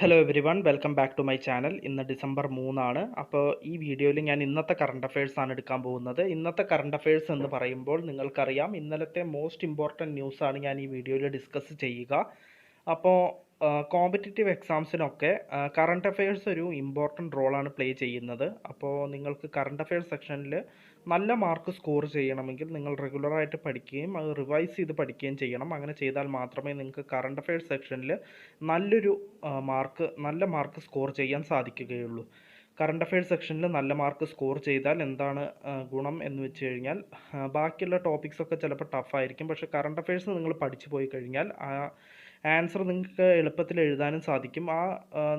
Hello everyone welcome back to my channel. ഇന്ന് December 3 അപ്പോൾ ഈ വീഡിയോയിൽ ഞാൻ ഇന്നത്തെ കറണ്ട് അഫയേഴ്സ് ആണ് എടുക്കാൻ പോകുന്നത്. ഇന്നത്തെ കറണ്ട് അഫയേഴ്സ് എന്ന് പറയുമ്പോൾ നിങ്ങൾക്കറിയാം ഇന്നലത്തെ മോസ്റ്റ് ഇമ്പോർട്ടൻറ്റ് ന്യൂസാണ് ഞാൻ ഈ വീഡിയോയിൽ ഡിസ്കസ് ചെയ്യുക. അപ്പോൾ കോമ്പറ്റിറ്റീവ് എക്സാംസിനൊക്കെ കറണ്ട് അഫയേഴ്സ് ഒരു ഇമ്പോർട്ടൻറ്റ് റോളാണ് പ്ലേ ചെയ്യുന്നത്. അപ്പോൾ നിങ്ങൾക്ക് കറണ്ട് അഫയേഴ്സ് സെക്ഷനിൽ നല്ല മാർക്ക് സ്കോർ ചെയ്യണമെങ്കിൽ നിങ്ങൾ റെഗുലറായിട്ട് പഠിക്കുകയും അത് റിവൈസ് ചെയ്ത് പഠിക്കുകയും ചെയ്യണം. അങ്ങനെ ചെയ്താൽ മാത്രമേ നിങ്ങൾക്ക് കറണ്ട് അഫയേഴ്സ് സെക്ഷനിൽ നല്ല മാർക്ക് സ്കോർ ചെയ്യാൻ സാധിക്കുകയുള്ളൂ. കറണ്ട് അഫയേഴ്സ് സെക്ഷനിൽ നല്ല മാർക്ക് സ്കോർ ചെയ്താൽ എന്താണ് ഗുണം എന്ന് വെച്ച് കഴിഞ്ഞാൽ ബാക്കിയുള്ള ടോപ്പിക്സൊക്കെ ചിലപ്പോൾ ടഫായിരിക്കും. പക്ഷേ കറണ്ട് അഫയേഴ്സ് നിങ്ങൾ പഠിച്ചു പോയി കഴിഞ്ഞാൽ ആൻസർ നിങ്ങൾക്ക് എളുപ്പത്തിൽ എഴുതാനും സാധിക്കും.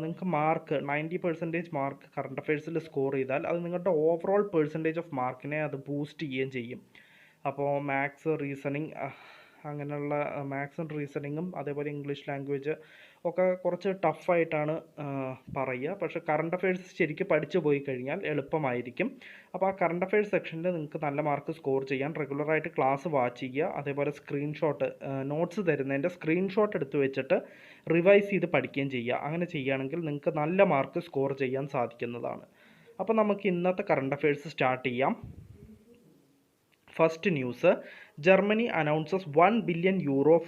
നിങ്ങൾക്ക് മാർക്ക് 90% മാർക്ക് കറണ്ട് അഫയേഴ്സിൽ സ്കോർ ചെയ്താൽ അത് നിങ്ങളുടെ ഓവറോൾ പെർസെൻറ്റേജ് ഓഫ് മാർക്കിനെ അത് ബൂസ്റ്റ് ചെയ്യുകയും ചെയ്യും. അപ്പോൾ മാത്സ്, റീസണിങ് അങ്ങനെയുള്ള മാത്സും റീസണിങ്ങും അതേപോലെ ഇംഗ്ലീഷ് ലാംഗ്വേജ് ഒക്കെ കുറച്ച് ടഫായിട്ടാണ് പറയുക. പക്ഷേ കറണ്ട് അഫയേഴ്സ് ശരിക്കും പഠിച്ചു പോയി കഴിഞ്ഞാൽ എളുപ്പമായിരിക്കും. അപ്പോൾ ആ കറണ്ട് അഫയേഴ്സ് സെക്ഷനിൽ നിങ്ങൾക്ക് നല്ല മാർക്ക് സ്കോർ ചെയ്യാൻ റെഗുലറായിട്ട് ക്ലാസ് വാച്ച് ചെയ്യുക. അതേപോലെ നോട്ട്സ് തരുന്നതിൻ്റെ സ്ക്രീൻഷോട്ട് എടുത്ത് വെച്ചിട്ട് റിവൈസ് ചെയ്ത് പഠിക്കുകയും ചെയ്യുക. അങ്ങനെ ചെയ്യുകയാണെങ്കിൽ നിങ്ങൾക്ക് നല്ല മാർക്ക് സ്കോർ ചെയ്യാൻ സാധിക്കുന്നതാണ്. അപ്പോൾ നമുക്ക് ഇന്നത്തെ കറണ്ട് അഫയേഴ്സ് സ്റ്റാർട്ട് ചെയ്യാം. First news, Germany announces €1 billion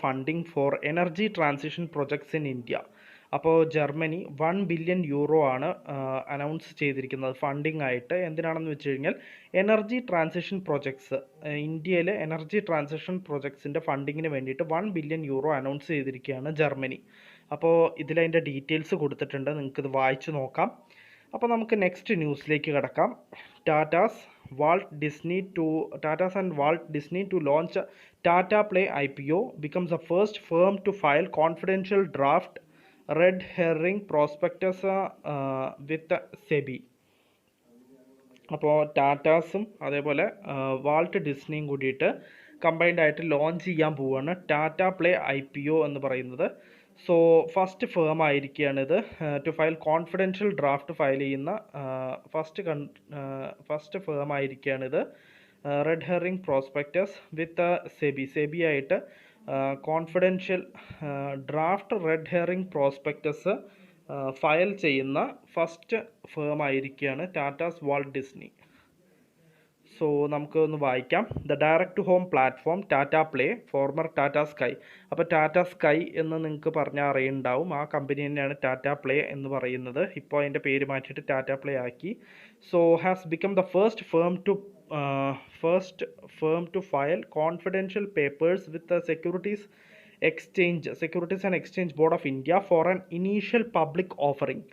funding for energy transition projects in India. അപ്പോൾ ജർമ്മനി €1 ബില്യൺ ആണ് അനൗൺസ് ചെയ്തിരിക്കുന്നത് ഫണ്ടിംഗ് ആയിട്ട്. എന്തിനാണെന്ന് വെച്ച് കഴിഞ്ഞാൽ എനർജി ട്രാൻസിഷൻ പ്രൊജക്ട്സ്, ഇന്ത്യയിലെ എനർജി ട്രാൻസിഷൻ പ്രൊജക്ട്സിൻ്റെ ഫണ്ടിങ്ങിന് വേണ്ടിയിട്ട് €1 ബില്യൺ അനൗൺസ് ചെയ്തിരിക്കുകയാണ് ജർമ്മനി. അപ്പോൾ ഇതിലതിൻ്റെ ഡീറ്റെയിൽസ് കൊടുത്തിട്ടുണ്ട്, നിങ്ങൾക്കിത് വായിച്ച് നോക്കാം. അപ്പോൾ നമുക്ക് നെക്സ്റ്റ് ന്യൂസിലേക്ക് കിടക്കാം. Tata's and Walt Disney to launch Tata Play IPO becomes the first firm to file confidential draft red herring prospectus with SEBI. അപ്പോൾ ടാറ്റാസും അതേപോലെ വാൾട്ട് ഡിസ്നിയും കൂടിയിട്ട് കമ്പൈൻഡ് ആയിട്ട് ലോഞ്ച് ചെയ്യാൻ പോവുകയാണ് ടാറ്റ പ്ലേ IPO എന്ന് പറയുന്നത്. സോ ഫസ്റ്റ് ഫേം ആയിരിക്കുകയാണിത് to file confidential draft file ചെയ്യുന്ന ഫസ്റ്റ് ഫേം ആയിരിക്കുകയാണിത്. Red herring prospectus with SEBI ആയിട്ട് confidential draft red herring prospectus file ചെയ്യുന്ന ഫസ്റ്റ് ഫേം ആയിരിക്കുകയാണ് ടാറ്റാസ് വാൾട്ട് ഡിസ്നി. സോ നമുക്ക് ഒന്ന് വായിക്കാം. The direct to home platform Tata Play, former Tata Sky. അപ്പോൾ Tata sky എന്ന് നിങ്ങൾക്ക് പറഞ്ഞാൽ അറിയുണ്ടാവും, ആ കമ്പനി തന്നെയാണ് ടാറ്റ പ്ലേ എന്ന് പറയുന്നത്. ഇപ്പോൾ അതിൻ്റെ പേര് മാറ്റിയിട്ട് ടാറ്റ പ്ലേ ആക്കി. So has become the first firm to file confidential papers with securities and exchange board of India for an initial public offering.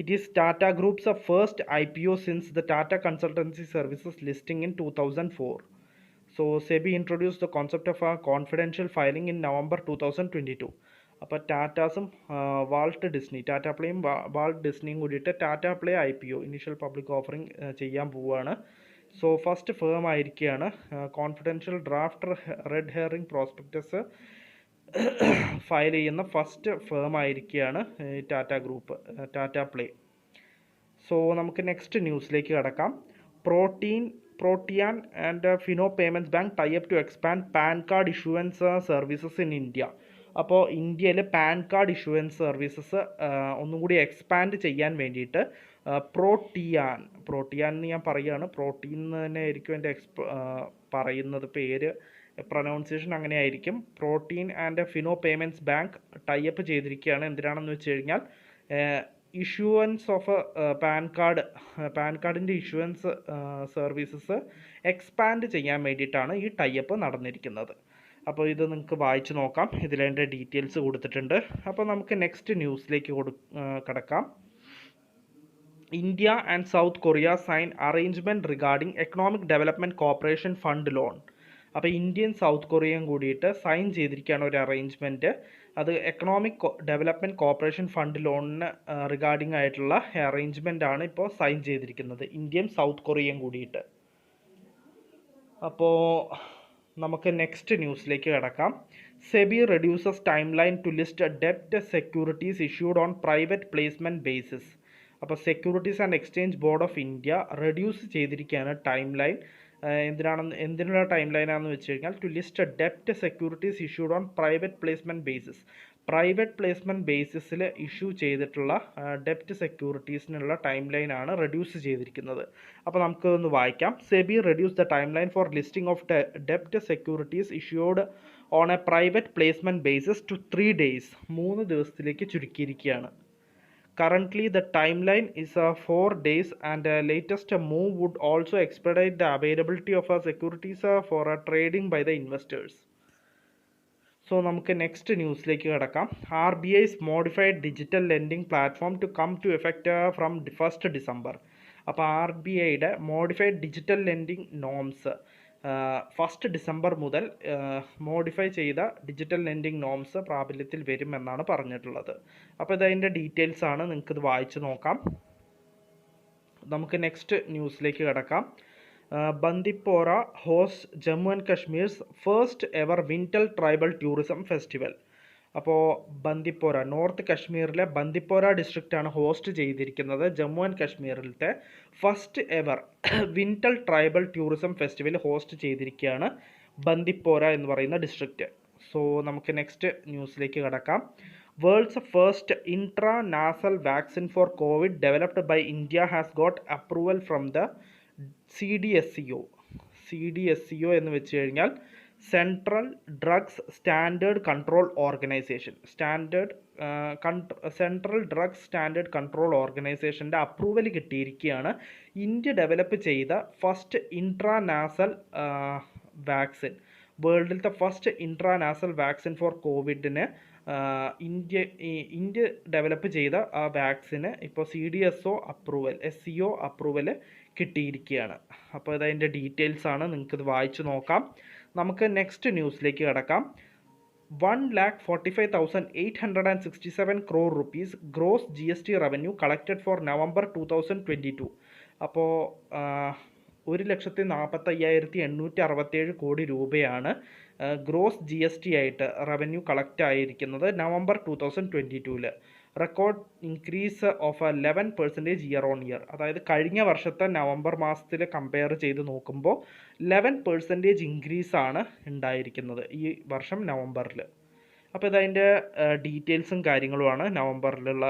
It is Tata Group's first IPO since the Tata Consultancy Services listing in 2004. So SEBI introduced the concept of a confidential filing in November 2022. അപ്പോൾ ടാറ്റാസും Walt Disney, Tata പ്ലേയും Walt ഡിസ്നിയും കൂടിയിട്ട് Tata Play IPO initial public offering ചെയ്യാൻ പോവുകയാണ്. So first firm ആയിരിക്കുകയാണ്. Confidential draft red herring prospectus file ചെയ്യുന്ന first firm ആയിരിക്കുകയാണ് ടാറ്റ പ്ലേ. സോ നമുക്ക് നെക്സ്റ്റ് ന്യൂസിലേക്ക് കടക്കാം. Protean and Fino Payments Bank tie up to expand PAN card issuance services in India. അപ്പോൾ ഇന്ത്യയിൽ പാൻ കാർഡ് ഇഷ്യൂവൻസ് സർവീസസ് ഒന്നും കൂടി എക്സ്പാൻഡ് ചെയ്യാൻ വേണ്ടിയിട്ട് പ്രോട്ടിയാൻ എന്ന് ഞാൻ പറയുകയാണ്, പ്രോട്ടീൻ എന്ന് തന്നെ ആയിരിക്കും എൻ്റെ പറയുന്നത്, പേര് പ്രൊനൗൺസിയേഷൻ അങ്ങനെ ആയിരിക്കും. Protein and Fino Payments bank type ചെയ്തിരിക്കുകയാണ്. എന്തിനാണെന്ന് വെച്ച് കഴിഞ്ഞാൽ ഇഷ്യൂവൻസ് ഓഫ് പാൻ കാർഡിൻ്റെ ഇഷ്യൂവൻസ് സർവീസസ് എക്സ്പാൻഡ് ചെയ്യാൻ വേണ്ടിയിട്ടാണ് ഈ ടൈപ്പ് നടന്നിരിക്കുന്നത്. അപ്പോൾ ഇത് നിങ്ങൾക്ക് വായിച്ച് നോക്കാം, ഇതിലതിൻ്റെ ഡീറ്റെയിൽസ് കൊടുത്തിട്ടുണ്ട്. അപ്പോൾ നമുക്ക് നെക്സ്റ്റ് ന്യൂസിലേക്ക് കടക്കാം. India and South Korea sign arrangement regarding economic development corporation fund loan. അപ്പോൾ ഇന്ത്യയും സൗത്ത് കൊറിയയും കൂടിയിട്ട് സൈൻ ചെയ്തിരിക്കുകയാണ് ഒരു അറേഞ്ച്മെൻറ്റ്. അത് എക്കണോമിക് ഡെവലപ്മെൻറ്റ് കോർപ്പറേഷൻ ഫണ്ട് ലോണിന് റിഗാർഡിംഗ് ആയിട്ടുള്ള അറേഞ്ച്മെൻ്റ് ആണ് ഇപ്പോൾ സൈൻ ചെയ്തിരിക്കുന്നത് ഇന്ത്യയും സൗത്ത് കൊറിയയും കൂടിയിട്ട്. അപ്പോൾ നമുക്ക് നെക്സ്റ്റ് ന്യൂസിലേക്ക് കിടക്കാം. SEBI reduces timeline to list ഡെപ്റ്റ് securities issued on private placement basis. അപ്പോൾ Securities and exchange board of India reduce ചെയ്തിരിക്കുകയാണ് ടൈം ലൈൻ. എന്തിനുള്ള ടൈം ലൈനാണെന്ന് വെച്ച് കഴിഞ്ഞാൽ ടു ലിസ്റ്റ് ഡെപ്റ്റ് securities issued on private placement basis. Private placement ബേസിസിൽ ഇഷ്യൂ ചെയ്തിട്ടുള്ള ഡെപ്റ്റ് സെക്യൂരിറ്റീസിനുള്ള ടൈം ലൈനാണ് റെഡ്യൂസ് ചെയ്തിരിക്കുന്നത്. അപ്പോൾ നമുക്കൊന്ന് വായിക്കാം. SEBI reduce the timeline for listing of ഡെപ്റ്റ് securities issued on a private placement basis to 3 days. 3 ദിവസത്തിലേക്ക് ചുരുക്കിയിരിക്കുകയാണ്. Currently, the timeline is 4 days, and latest move would also expedite the availability of securities for trading by the investors. So നമുക്ക് next ന്യൂസിലേക്ക് കിടക്കാം. RBI's modified digital lending platform to come to effect from 1st December. അപ്പോൾ RBIയുടെ modified digital lending norms 1st December മുതൽ modify ചെയ്ത digital lending norms പ്രാബല്യത്തിൽ വരുമെന്നാണ് പറഞ്ഞിട്ടുള്ളത്. അപ്പോൾ ഇതതിൻ്റെ ഡീറ്റെയിൽസ് ആണ്, നിങ്ങൾക്കിത് വായിച്ച് നോക്കാം. നമുക്ക് നെക്സ്റ്റ് ന്യൂസിലേക്ക് കിടക്കാം. Bandipora host Jammu and Kashmir's first ever winter tribal tourism festival. അപ്പോൾ ബന്ദിപ്പോറ, നോർത്ത് കശ്മീരിലെ ബന്ദിപ്പോറ ഡിസ്ട്രിക്റ്റാണ് ഹോസ്റ്റ് ചെയ്തിരിക്കുന്നത്. ജമ്മു ആൻഡ് കശ്മീരിലത്തെ first ever winter tribal tourism festival host ചെയ്തിരിക്കുകയാണ് ബന്ദിപ്പോറ എന്ന് പറയുന്ന ഡിസ്ട്രിക്റ്റ്. സോ നമുക്ക് നെക്സ്റ്റ് ന്യൂസിലേക്ക് കടക്കാം. World's first intranasal vaccine for Covid developed by India has got approval from the CDSCO. CDSCO എന്ന് വെച്ച് കഴിഞ്ഞാൽ Central Drugs Standard Control Organisation. Central Drugs Standard Control ഓർഗനൈസേഷൻ്റെ അപ്രൂവൽ കിട്ടിയിരിക്കുകയാണ്. ഇന്ത്യ ഡെവലപ്പ് ചെയ്ത first intranasal vaccine, വേൾഡിലത്തെ first intranasal vaccine for കോവിഡിന് India develop ചെയ്ത ആ വാക്സിന് ഇപ്പോൾ SCO അപ്രൂവൽ കിട്ടിയിരിക്കുകയാണ്. അപ്പോൾ ഇതതിൻ്റെ ഡീറ്റെയിൽസ് ആണ്, നിങ്ങൾക്കിത് വായിച്ചു നോക്കാം. നമുക്ക് നെക്സ്റ്റ് ന്യൂസിലേക്ക് കിടക്കാം. 1,45,867 crore rupees gross GST revenue collected four November 2022. അപ്പോൾ 1,45,867 കോടി രൂപയാണ് ഗ്രോസ് GST ആയിട്ട് റവന്യൂ കളക്റ്റ് ആയിരിക്കുന്നത് November 2022. Record increase of 11% year on year. അതായത് കഴിഞ്ഞ വർഷത്തെ നവംബർ മാസത്തിൽ കമ്പയർ ചെയ്ത് നോക്കുമ്പോൾ 11% ഇൻക്രീസ് ആണ് ഉണ്ടായിരിക്കുന്നത് ഈ വർഷം നവംബറിൽ. അപ്പോൾ ഇതതിൻ്റെ ഡീറ്റെയിൽസും കാര്യങ്ങളുമാണ്. നവംബറിലുള്ള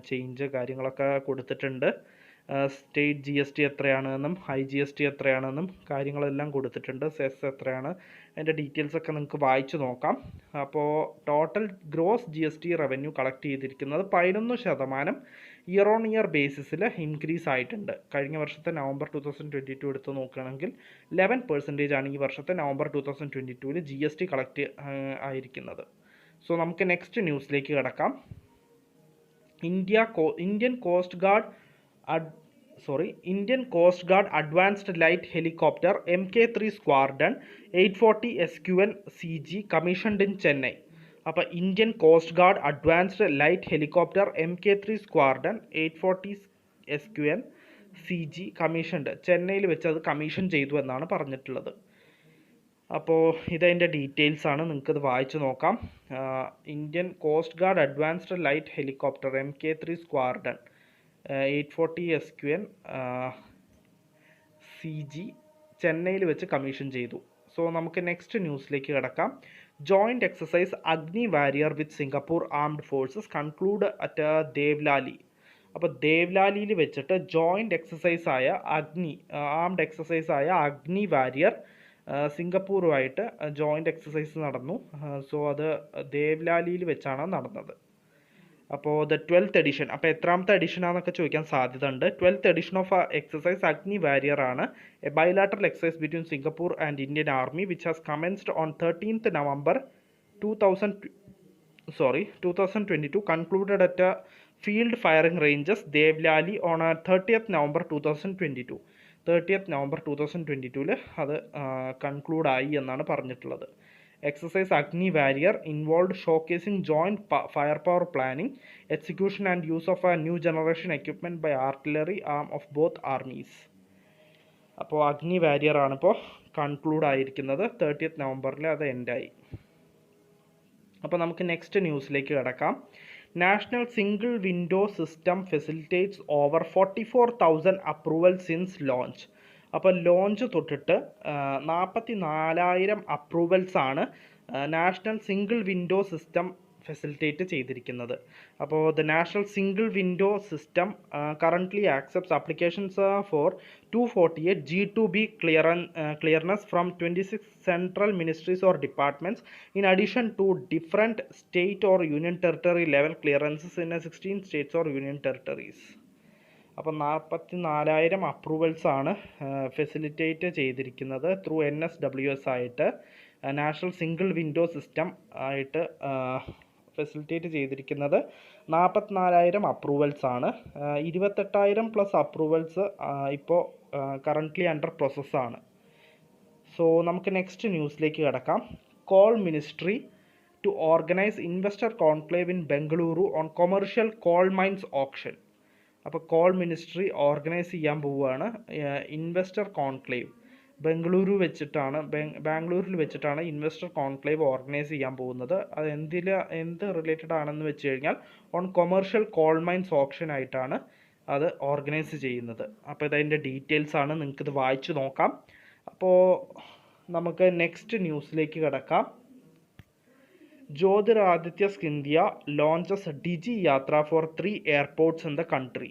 ചേഞ്ച് കാര്യങ്ങളൊക്കെ കൊടുത്തിട്ടുണ്ട്. സ്റ്റേറ്റ് GST എത്രയാണെന്നും GST എത്രയാണെന്നും കാര്യങ്ങളെല്ലാം കൊടുത്തിട്ടുണ്ട്. സെസ് എത്രയാണ്, അതിൻ്റെ ഡീറ്റെയിൽസൊക്കെ നിങ്ങൾക്ക് വായിച്ചു നോക്കാം. അപ്പോൾ total gross GST revenue collect ചെയ്തിരിക്കുന്നത് 11% ഇയർ ഓൺ ഇയർ ബേസിസിൽ ഇൻക്രീസ് ആയിട്ടുണ്ട്. കഴിഞ്ഞ വർഷത്തെ November 2022 എടുത്ത് നോക്കുകയാണെങ്കിൽ 11% ആണ് ഈ വർഷത്തെ November 2022 GST കളക്ട് ആയിരിക്കുന്നത്. സോ നമുക്ക് നെക്സ്റ്റ് ന്യൂസിലേക്ക് കിടക്കാം. Indian Coast Guard advanced light helicopter MK3 squadron 840 SQN CG commissioned in Chennai. അപ്പോൾ Indian Coast Guard advanced light helicopter MK3 squadron 840 SQN CG commissioned, ചെന്നൈയിൽ വെച്ച് അത് കമ്മീഷൻ ചെയ്തു എന്നാണ് പറഞ്ഞിട്ടുള്ളത്. അപ്പോൾ ഇതതിൻ്റെ ഡീറ്റെയിൽസ് ആണ്, നിങ്ങൾക്കത് വായിച്ചു നോക്കാം. Indian Coast Guard advanced light helicopter MK3 squadron 840 SQN CG ചെന്നൈയിൽ വെച്ച് കമ്മീഷൻ ചെയ്തു. സോ നമുക്ക് നെക്സ്റ്റ് ന്യൂസിലേക്ക് കിടക്കാം. Joint exercise Agni Warrior with Singapore armed forces conclude at Devlali. അപ്പോൾ ദേവ്ലാലിയിൽ വെച്ചിട്ട് ജോയിൻറ്റ് എക്സസൈസ് ആയ ആംഡ് എക്സസൈസ് ആയ അഗ്നി വാരിയർ സിംഗപ്പൂറുമായിട്ട് ജോയിൻറ്റ് എക്സസൈസ് നടന്നു. സോ അത് ദേവ്ലാലിയിൽ വെച്ചാണ് നടന്നത്. അപ്പോൾ ദ 12th എഡിഷൻ, അപ്പോൾ എത്രാമത്തെ എഡിഷനാണെന്നൊക്കെ ചോദിക്കാൻ സാധ്യത ഉണ്ട്. 12th edition of exercise Agni Warrier ആണ് A bilateral exercise between Singapore and Indian army which has commenced on 13th November 2022 concluded at field firing ranges Devlali on 30th November 2022. 30th November 2022 അത് conclude ആയി എന്നാണ് പറഞ്ഞിട്ടുള്ളത്. Exercise Agni Warrior involved showcasing joint firepower planning, execution and use of a new generation equipment by artillery arm of both armies. അപ്പോൾ അഗ്നി വാരിയർ ആണ് ഇപ്പോൾ conclude ആയിരിക്കുന്നത്. 30th November അത് എൻഡായി. അപ്പോൾ നമുക്ക് നെക്സ്റ്റ് ന്യൂസിലേക്ക് കിടക്കാം. National single window system facilitates over 44,000 approval since launch. അപ്പോൾ ലോഞ്ച് തൊട്ടിട്ട് 44,000 അപ്രൂവൽസ് ആണ് national single window system facilitate ചെയ്തിരിക്കുന്നത്. അപ്പോൾ the national single window system currently accepts applications for 248 G2B clearness from 26 central ministries or departments in addition to different state or union territory level clearances in 16 states or union territories. അപ്പോൾ 44,000 അപ്രൂവൽസാണ് facilitate ചെയ്തിരിക്കുന്നത് through NSWS ആയിട്ട്, national single window system ആയിട്ട് facilitate ചെയ്തിരിക്കുന്നത് 44,000 അപ്രൂവൽസാണ്. 28,000 plus approvals ഇപ്പോൾ currently under പ്രോസസ്സാണ്. So നമുക്ക് നെക്സ്റ്റ് ന്യൂസിലേക്ക് കിടക്കാം. Coal ministry to organise investor conclave in Bengaluru on commercial coal mines option. അപ്പോൾ കോൾ മിനിസ്ട്രി ഓർഗനൈസ് ചെയ്യാൻ പോവുകയാണ് ഇൻവെസ്റ്റർ കോൺക്ലേവ്. ബാംഗ്ലൂരിൽ വെച്ചിട്ടാണ് ഇൻവെസ്റ്റർ കോൺക്ലേവ് ഓർഗനൈസ് ചെയ്യാൻ പോകുന്നത്. അത് എന്ത് റിലേറ്റഡ് ആണെന്ന് വെച്ച് കഴിഞ്ഞാൽ on commercial coal mines option ആയിട്ടാണ് അത് ഓർഗനൈസ് ചെയ്യുന്നത്. അപ്പോൾ ഇതിൻ്റെ ഡീറ്റെയിൽസ് ആണ്, നിങ്ങൾക്കിത് വായിച്ചു നോക്കാം. അപ്പോൾ നമുക്ക് നെക്സ്റ്റ് ന്യൂസിലേക്ക് കിടക്കാം. Jyotiraditya Scindia launches Digi Yatra for 3 airports in the country.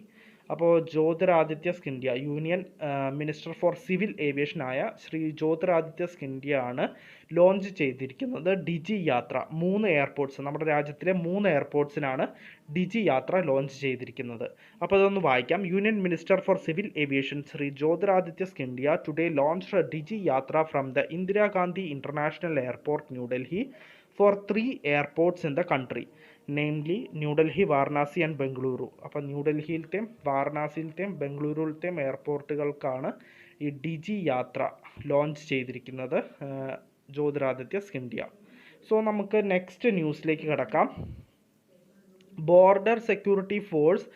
അപ്പോൾ Jyotiraditya Scindia union minister for civil aviation ആയ ശ്രീ ജ്യോതിരാദിത്യ സിന്ധ്യ ആണ് ലോഞ്ച് ചെയ്തിരിക്കുന്നത് ഡിജി യാത്ര. 3 എയർപോർട്ട്സ്, നമ്മുടെ രാജ്യത്തിലെ 3 എയർപോർട്ട്സിനാണ് ഡിജി യാത്ര ലോഞ്ച് ചെയ്തിരിക്കുന്നത്. അപ്പോൾ അതൊന്ന് വായിക്കാം. Union minister for civil aviation Shri Jyotiraditya Scindia today launched ഡിജി യാത്ര from the Indira Gandhi international airport New Delhi for 3 airports in the country, namely New Delhi, Varanasi and Bengaluru. അപ്പോൾ ന്യൂഡൽഹിയിലത്തെയും വാരണാസിയിലത്തെയും ബംഗളൂരുവിലത്തെയും എയർപോർട്ടുകൾക്കാണ് ഈ ഡിജി യാത്ര ലോഞ്ച് ചെയ്തിരിക്കുന്നത് ജ്യോതിരാദിത്യ സിന്ധ്യ. സോ നമുക്ക് നെക്സ്റ്റ് ന്യൂസിലേക്ക് കിടക്കാം. Border Security Force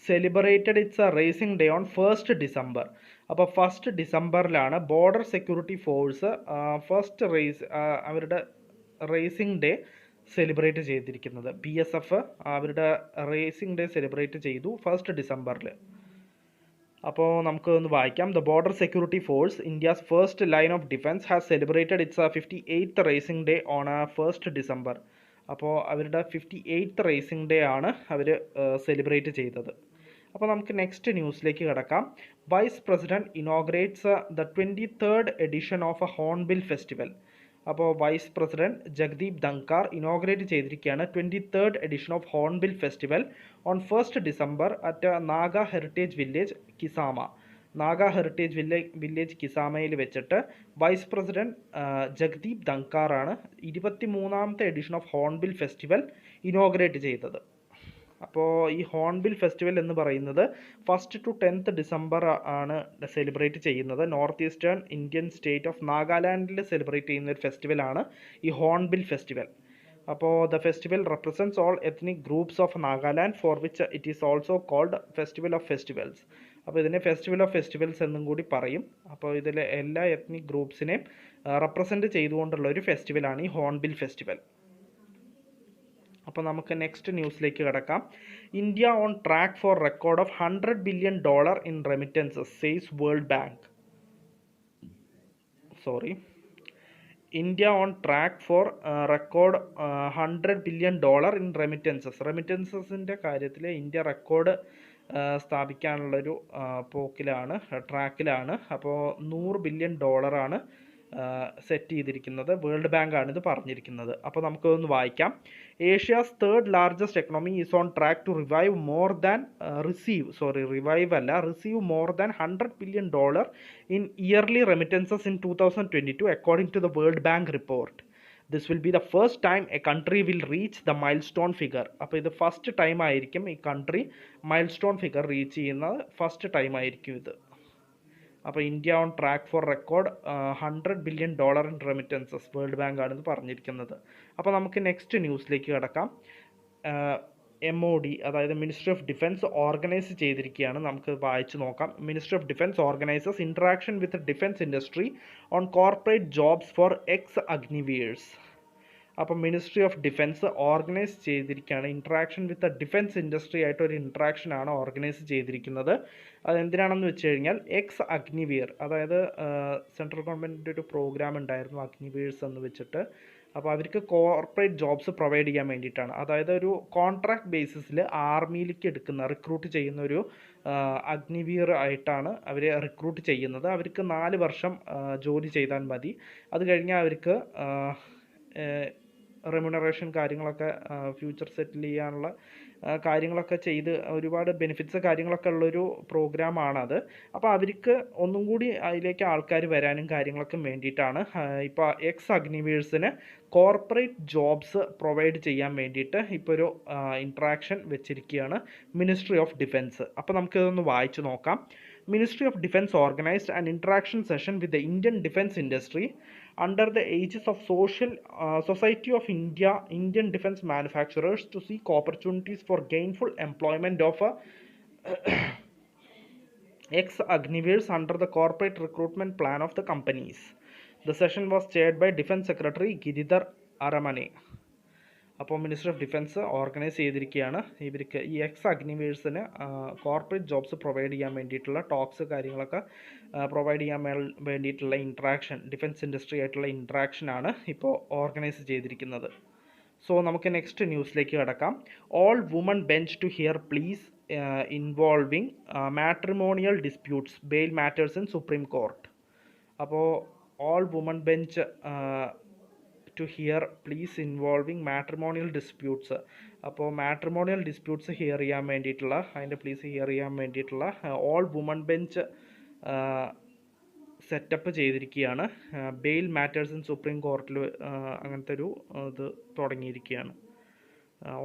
celebrated its raising day on 1st December. അപ്പോൾ 1st Decemberലാണ് Border Security Force first അവരുടെ raising day celebrate ചെയ്തിരിക്കുന്നത്. BSF അവരുടെ റേസിംഗ് ഡേ സെലിബ്രേറ്റ് ചെയ്തു 1st December. അപ്പോൾ നമുക്ക് ഒന്ന് വായിക്കാം. The Border Security Force, India's first line of defence, has celebrated its 58th raising day on 1st December. അപ്പോൾ അവരുടെ 58th റേസിംഗ് ഡേ ആണ് അവർ സെലിബ്രേറ്റ് ചെയ്തത്. അപ്പോൾ നമുക്ക് നെക്സ്റ്റ് ന്യൂസിലേക്ക് കിടക്കാം. Vice president inaugurates the 23rd edition of a Hornbill Festival. അപ്പോൾ vice president Jagdeep Dhankhar inaugurate ചെയ്തിരിക്കുകയാണ് 23rd edition of Hornbill Festival on 1st December at Naga Heritage Village Kisama. Naga Heritage Village കിസാമയിൽ വെച്ചിട്ട് വൈസ് പ്രസിഡന്റ് ജഗദീപ് ധങ്കാറാണ് 23ാമത്തെ edition of Hornbill Festival inaugurate ചെയ്തത്. അപ്പോൾ ഈ Hornbill festival എന്ന് പറയുന്നത് 1st to 10th December ആണ് സെലിബ്രേറ്റ് ചെയ്യുന്നത്. North eastern Indian state of നാഗാലാൻഡിൽ സെലിബ്രേറ്റ് ചെയ്യുന്ന ഒരു ഫെസ്റ്റിവലാണ് ഈ ഹോൺബിൽ ഫെസ്റ്റിവൽ. അപ്പോൾ the festival represents all ethnic groups of Nagaland for which it is also called festival of festivals. അപ്പോൾ ഇതിനെ ഫെസ്റ്റിവൽ ഓഫ് ഫെസ്റ്റിവൽസ് എന്നും കൂടി പറയും. അപ്പോൾ ഇതിലെ എല്ലാ എത്നിക് ഗ്രൂപ്പ്സിനെയും റെപ്രസെൻറ്റ് ചെയ്തുകൊണ്ടുള്ള ഒരു ഫെസ്റ്റിവലാണ് ഈ ഹോൺബിൽ ഫെസ്റ്റിവൽ. അപ്പോൾ നമുക്ക് നെക്സ്റ്റ് ന്യൂസിലേക്ക് കിടക്കാം. India on track for record of $100 billion in remittances says World Bank. India on track for record $100 billion in remittances. റെമിറ്റൻസസിൻ്റെ കാര്യത്തിൽ ഇന്ത്യ റെക്കോർഡ് സ്ഥാപിക്കാനുള്ളൊരു ട്രാക്കിലാണ്. അപ്പോൾ $100 billion സെറ്റ് ചെയ്തിരിക്കുന്നത്. വേൾഡ് ബാങ്ക് ആണ് ഇത് പറഞ്ഞിരിക്കുന്നത്. അപ്പോൾ നമുക്കൊന്ന് വായിക്കാം. Asia's 3rd largest economy is on track to receive more than $100 billion in yearly remittances in 2022 according to the World Bank report. This will be the first time a country will reach the milestone figure. അപ്പോൾ ഇത് first time ആയിരിക്കും ഈ country milestone figure reach ചെയ്യുന്നത്. First time ആയിരിക്കും ഇത്. അപ്പോൾ India on track for record $100 billion in remittances. World bank ആണ് ഇത് പറഞ്ഞിരിക്കുന്നത്. അപ്പോൾ നമുക്ക് നെക്സ്റ്റ് ന്യൂസിലേക്ക് കിടക്കാം. MOD അതായത് മിനിസ്ട്രി ഓഫ് ഡിഫൻസ് ഓർഗനൈസ് ചെയ്തിരിക്കുകയാണ്. നമുക്ക് വായിച്ചു നോക്കാം. Ministry of Defence organises interaction with defence industry on corporate jobs for ex Agniveers. അപ്പോൾ മിനിസ്ട്രി ഓഫ് ഡിഫൻസ് ഓർഗനൈസ് ചെയ്തിരിക്കുകയാണ് ഇൻട്രാക്ഷൻ വിത്ത് ഡിഫൻസ് ഇൻഡസ്ട്രി ആയിട്ടൊരു ഇൻട്രാക്ഷനാണ് ഓർഗനൈസ് ചെയ്തിരിക്കുന്നത്. അതെന്തിനാണെന്ന് വെച്ച് കഴിഞ്ഞാൽ എക്സ് അഗ്നിവീർ, അതായത് സെൻട്രൽ ഗവൺമെൻറ്റിൻ്റെ ഒരു പ്രോഗ്രാം ഉണ്ടായിരുന്നു അഗ്നിവീഴ്സ് എന്ന് വെച്ചിട്ട്. അപ്പോൾ അവർക്ക് കോർപ്പറേറ്റ് ജോബ്സ് പ്രൊവൈഡ് ചെയ്യാൻ വേണ്ടിയിട്ടാണ്. അതായത് ഒരു കോൺട്രാക്ട് ബേസിസിൽ ആർമിയിലേക്ക് റിക്രൂട്ട് ചെയ്യുന്ന ഒരു അഗ്നിവീർ ആയിട്ടാണ് അവരെ റിക്രൂട്ട് ചെയ്യുന്നത്. അവർക്ക് 4 വർഷം ജോലി ചെയ്താൽ മതി. അത് കഴിഞ്ഞാൽ അവർക്ക് റെമ്യൂണറേഷൻ കാര്യങ്ങളൊക്കെ ഫ്യൂച്ചർ സെറ്റിൽ ചെയ്യാനുള്ള കാര്യങ്ങളൊക്കെ ചെയ്ത് ഒരുപാട് ബെനിഫിറ്റ്സ് കാര്യങ്ങളൊക്കെ ഉള്ളൊരു പ്രോഗ്രാമാണത്. അപ്പോൾ അവർക്ക് ഒന്നും കൂടി അതിലേക്ക് ആൾക്കാർ വരാനും കാര്യങ്ങളൊക്കെ വേണ്ടിയിട്ടാണ് ഇപ്പോൾ എക്സ് അഗ്നിവീഴ്സിന് കോർപ്പറേറ്റ് ജോബ്സ് പ്രൊവൈഡ് ചെയ്യാൻ വേണ്ടിയിട്ട് ഇപ്പോൾ ഒരു ഇൻട്രാക്ഷൻ വെച്ചിരിക്കുകയാണ് മിനിസ്ട്രി ഓഫ് ഡിഫൻസ്. അപ്പോൾ നമുക്കിതൊന്ന് വായിച്ചു നോക്കാം. Ministry of Defense organized an interaction session with the Indian defense industry under the aegis of Society of India, Indian defense manufacturers to seek opportunities for gainful employment of ex-Agniveers under the corporate recruitment plan of the companies. The session was chaired by Defense Secretary Giridhar Aramane. അപ്പോൾ minister of Defence organise ചെയ്തിരിക്കുകയാണ് ഇവർക്ക് ഈ X അഗ്നിവേഴ്സിന് corporate jobs provide ചെയ്യാൻ വേണ്ടിയിട്ടുള്ള talks കാര്യങ്ങളൊക്കെ provide ചെയ്യാൻ വേണ്ടിയിട്ടുള്ള interaction, defence industry ആയിട്ടുള്ള ഇൻട്രാക്ഷനാണ് ഇപ്പോൾ ഓർഗനൈസ് ചെയ്തിരിക്കുന്നത്. സോ നമുക്ക് നെക്സ്റ്റ് ന്യൂസിലേക്ക് കിടക്കാം. All woman bench to hear pleas involving matrimonial disputes bail matters in Supreme Court. അപ്പോൾ all woman bench to hear pleas involving matrimonial disputes. അപ്പോൾ മാട്രിമോണിയൽ ഡിസ്പ്യൂട്ട്സ് ഹിയർ ചെയ്യാൻ വേണ്ടിയിട്ടുള്ള പ്ലീസ് ഹിയർ ചെയ്യാൻ വേണ്ടിയിട്ടുള്ള ഓൾ വുമൺ ബെഞ്ച് സെറ്റപ്പ് ചെയ്തിരിക്കുകയാണ്. Bail matters in Supreme കോർട്ടിൽ അങ്ങനത്തെ ഒരു ഇത് തുടങ്ങിയിരിക്കുകയാണ്.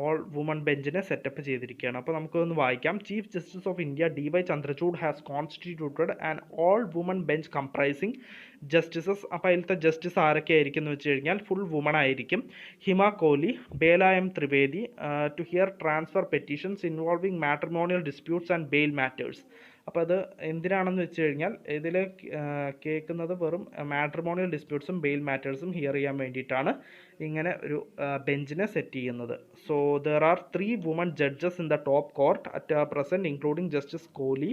ഓൾ വുമൺ ബെഞ്ചിനെ സെറ്റപ്പ് ചെയ്തിരിക്കുകയാണ്. അപ്പോൾ നമുക്കൊന്ന് വായിക്കാം. Chief justice of India DY Chandrachud has constituted and all woman bench comprising justices. അപ്പോൾ അതിലത്തെ ജസ്റ്റിസ് ആരൊക്കെ ആയിരിക്കും എന്ന് വെച്ച് കഴിഞ്ഞാൽ ഫുൾ വുമൺ ആയിരിക്കും. Hima Kohli, Bela M Trivedi to hear transfer petitions involving matrimonial disputes and bail matters. അപ്പോൾ അത് എന്തിനാണെന്ന് വെച്ച് കഴിഞ്ഞാൽ ഇതിൽ കേൾക്കുന്നത് വെറും മാട്രിമോണിയൽ ഡിസ്പ്യൂട്ട്സും ബെയിൽ മാറ്റേഴ്സും ഹിയർ ചെയ്യാൻ വേണ്ടിയിട്ടാണ് ഇങ്ങനെ ഒരു ബെഞ്ചിനെ സെറ്റ് ചെയ്യുന്നത്. So there are 3 woman judges in the top court at present including Justice Kohli,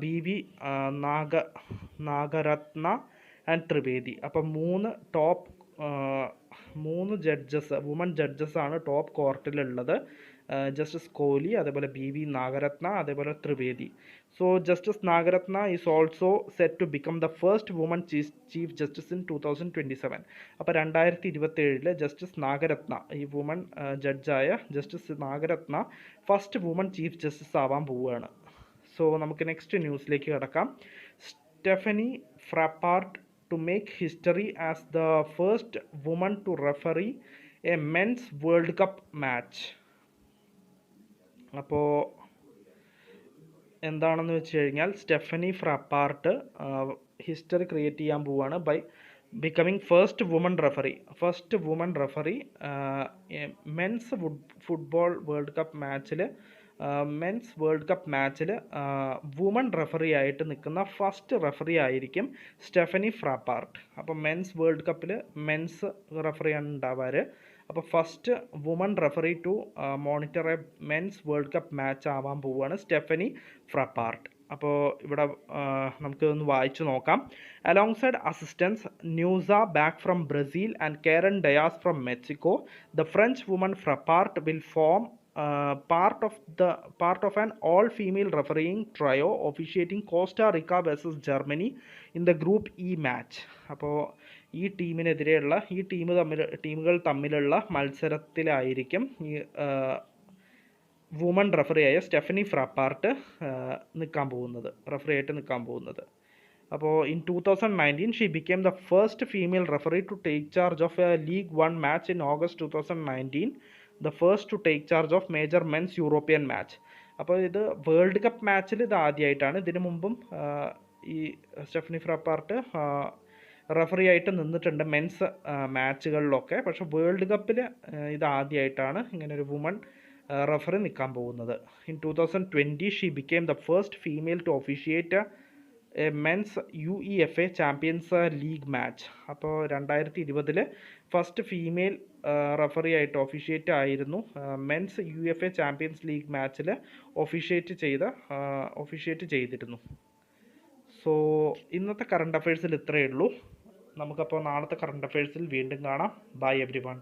BV Nagarathna and Trivedi. അപ്പം 3 ജഡ്ജസ്, വുമൺ ജഡ്ജസ് ആണ് ടോപ്പ് കോർട്ടിലുള്ളത്. ജസ്റ്റിസ് കോഹ്ലി, അതേപോലെ BV നാഗരത്ന, അതേപോലെ Trivedi. So Justice Nagarathna is also set to become the first woman chief justice in 2027. അപ്പോൾ 2027 Justice Nagarathna, ഈ വുമൺ ജഡ്ജായ Justice Nagarathna first woman chief justice ആവാൻ പോവുകയാണ്. സോ നമുക്ക് നെക്സ്റ്റ് ന്യൂസിലേക്ക് കിടക്കാം. Stephanie Frappart to make history as the first woman to referee a men's World Cup match. അപ്പോൾ എന്താണെന്ന് വെച്ച് കഴിഞ്ഞാൽ സ്റ്റെഫനി ഫ്രാപ്പാർട്ട് ഹിസ്റ്ററി ക്രിയേറ്റ് ചെയ്യാൻ പോവുകയാണ് by becoming first woman referee men's football world cup മാച്ചിൽ വുമൺ റെഫറി ആയിട്ട് നിൽക്കുന്ന first referee ആയിരിക്കും സ്റ്റെഫനി ഫ്രാപ്പാർട്ട്. അപ്പോൾ മെൻസ് വേൾഡ് കപ്പിൽ മെൻസ് റെഫറിയാണ് ഉണ്ടാവാറ്. അപ്പോൾ first woman referee to monitor a men's world cup match ആവാൻ പോവുകയാണ് സ്റ്റെഫനി ഫ്രാപ്പാർട്ട്. അപ്പോൾ ഇവിടെ നമുക്ക് ഒന്ന് വായിച്ചു നോക്കാം. Alongside assistants Neuza Back from Brazil and Karen Diaz from Mexico, the French woman Frappart will form part of an all-female refereeing trio officiating Costa Rica versus Germany in the Group E match. അപ്പോൾ ഈ ടീമുകൾ തമ്മിലുള്ള മത്സരത്തിലായിരിക്കും ഈ woman റെഫറിയായ Stephanie Frappart റെഫറിയായിട്ട് നിൽക്കാൻ പോകുന്നത്. അപ്പോൾ in 2019 she became the first female referee to take charge of a League 1 match in August 2019, the first to take charge of major men's European match. അപ്പോൾ ഇത് വേൾഡ് കപ്പ് മാച്ചിൽ ഇത് ആദ്യമായിട്ടാണ്. ഇതിനു മുമ്പും ഈ സ്റ്റെഫനി ഫ്രാപ്പാർട്ട് റെഫറി ആയിട്ട് നിന്നിട്ടുണ്ട് മെൻസ് മാച്ചുകളിലൊക്കെ. പക്ഷെ വേൾഡ് കപ്പിൽ ഇത് ആദ്യമായിട്ടാണ് ഇങ്ങനെ ഒരു വുമൺ റെഫറി നിൽക്കാൻ പോകുന്നത്. in 2020 she became the first female to officiate a men's UEFA champions league match. അപ്പോൾ 2020 ഫസ്റ്റ് ഫീമെയിൽ റെഫറി ആയിട്ട് ഒഫീഷ്യേറ്റ് ആയിരുന്നു മെൻസ് UEFA ചാമ്പ്യൻസ് ലീഗ് മാച്ചിൽ ഒഫീഷ്യേറ്റ് ചെയ്തിരുന്നു. സോ ഇന്നത്തെ കറണ്ട് അഫയേഴ്സിൽ ഇത്രയേ ഉള്ളൂ. നമുക്കപ്പോൾ നാളത്തെ കറണ്ട് അഫയേഴ്സിൽ വീണ്ടും കാണാം. Bye every one.